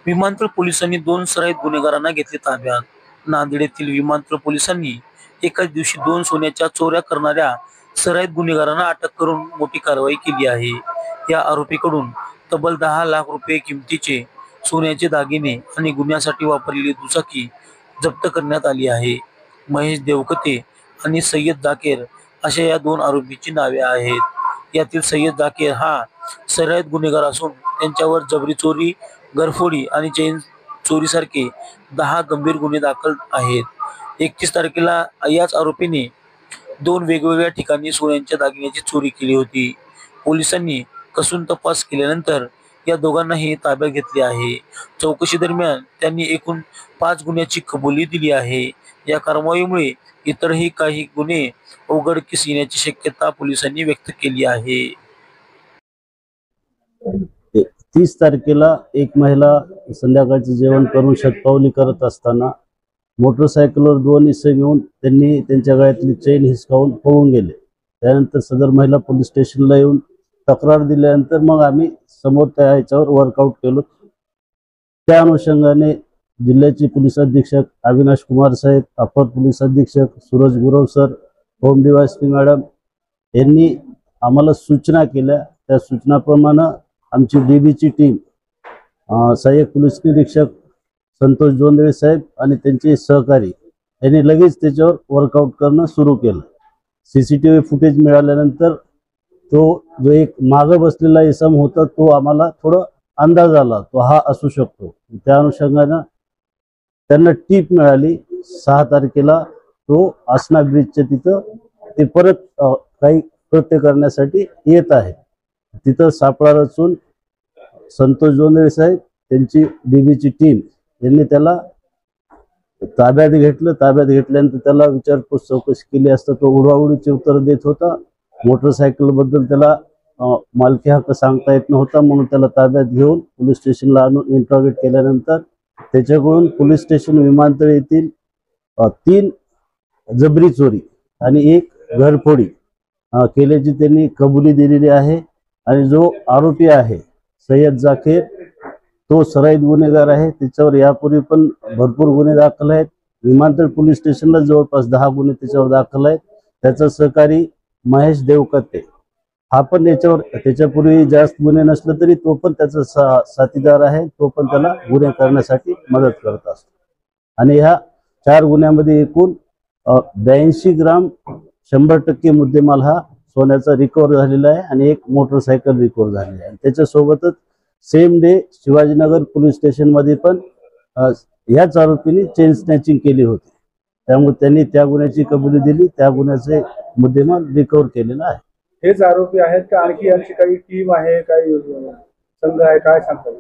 विमानतळ पोलिसांनी 2 सराईत गुन्हेगारांना घेतले ताब्यात. नांदेड येथील विमानतळ पोलिसांनी एकाच दिवशी 2 सोन्याच्या चोऱ्या करणाऱ्या सराईत गुन्हेगारांना अटक करून मोठी कारवाई केली आहे. या आरोपीकडून तब्बल 10 लाख रुपये किमतीचे सोन्याचे दागिने आणि गुन्ह्यासाठी वापरलेली दुचाकी जप्त करण्यात आली आहे. महेश देवकते आणि सय्यद जाकेर अशा या 2 आरोपींची नावे आहेत. यातील सय्यद जाकेर हा सराईत गुन्हेगार असून त्यांच्यावर जबरी चोरी, घरफोडी आणि चेन चोरीसारखे 10 गंभीर गुन्हे दाखल आहेत. 31 तारखेला याच आरोपीने 2 वेगवेगळ्या ठिकाणी सोन्याच्या दागिन्याची चोरी केली होती. पोलिसांनी कसून तपास केल्यानंतर या दोघांनाही ताब्यात घेतले आहे. चौकशी दरम्यान त्यांनी एकूण 5 गुन्ह्याची कबुली दिली आहे. या कारवाईमुळे इतरही काही गुन्हे उघडकीस येण्याची शक्यता पोलिसांनी व्यक्त केली आहे. 30 तारखेला एक महिला संध्याकाळचे जेवण करून शतपावली करत असताना मोटरसायकलवर 2 इसम येऊन त्यांनी त्यांच्या गळ्यातली चेन हिसकावून पळून गेले. त्यानंतर सदर महिला पोलीस स्टेशनला येऊन तक्रार दिल्यानंतर मग आम्ही समोर त्या ह्याच्यावर वर्कआउट केलो. त्या अनुषंगाने जिल्ह्याचे पोलीस अधीक्षक अविनाश कुमार साहेब, अपर पोलीस अधीक्षक Suraj Gurav sir, home DySP madam यांनी आम्हाला सूचना केल्या. त्या सूचनाप्रमाणे आमची डीबीची टीम सहाय्यक पोलीस निरीक्षक संतोष जोंधळे साहेब आणि त्यांचे सहकारी यांनी लगेच त्याच्यावर वर्कआउट करणं सुरू केलं. सीसीटीव्ही फुटेज मिळाल्यानंतर तो जो एक मागे बसलेला इसम होता तो आम्हाला थोडं अंदाज आला, तो हा असू शकतो. त्या अनुषंगानं त्यांना टीप मिळाली. 6 तारखेला तो आसना ब्रिजच्या तिथं ते परत काही कृत्य करण्यासाठी येत आहे. तिथं सापळा रचून संतोष जोंधळे साहेब त्यांची डीबीची टीम यांनी त्याला ताब्यात घेतलं. ताब्यात घेतल्यानंतर त्याला विचारपूस चौकशी केली असता तो उडवाउडीचे उत्तर देत होता. मोटरसायकल बद्दल त्याला मालकी हक्क सांगता येत नव्हता, म्हणून त्याला ताब्यात घेऊन पोलीस स्टेशनला आणून इंट्रोगेट केल्यानंतर त्याच्याकडून पोलीस स्टेशन विमानतळ येथील 3 जबरी चोरी आणि 1 घरफोडी केल्याची त्यांनी कबुली दिलेली आहे. आणि जो आरोपी आहे सय्यद जाकेर तो सराईत गुन्हेगार आहे. त्याच्यावर यापूर्वी पण भरपूर गुन्हे दाखल आहेत. विमानतळ पोलीस स्टेशनला जवळपास 10 गुन्हे त्याच्यावर दाखल आहेत. त्याचा सहकारी महेश देवकते हा पण याच्यावर त्याच्यापूर्वी जास्त गुन्हे नसले तरी तो पण त्याचा साथीदार आहे. तो पण त्याला गुन्हे करण्यासाठी मदत करत असतो. आणि ह्या 4 गुन्ह्यामध्ये एकूण 82 ग्राम 100% मुद्देमाल हा सोन्याचा रिकव्हर झालेला आहे आणि 1 मोटरसायकल रिकव्हर झालेली आहे. त्याच्यासोबतच same day Shivajinagar police station मध्ये पण याच आरोपीने चेन स्नॅचिंग केली होती. त्यामुळे त्यांनी त्या गुन्ह्याची कबुली दिली. त्या गुन्ह्याचे मुद्देमाल रिकव्हर केलेला आहे. हेच आरोपी आहेत का आणखी काही टीम आहे, काही संघ आहे, काय सांगतात?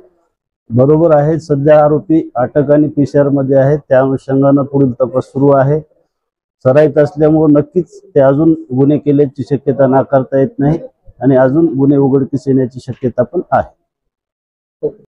बरोबर आहे. सध्या आरोपी अटक आणि PCR मध्ये आहेत. त्या अनुषंगाने पुढील तपास सुरू आहे. सराईत असल्यामुळे नक्कीच ते अजून गुन्हे केल्याची शक्यता नाकारता येत नाही आणि अजून गुन्हे उघडकीस येण्याची शक्यता पण आहे.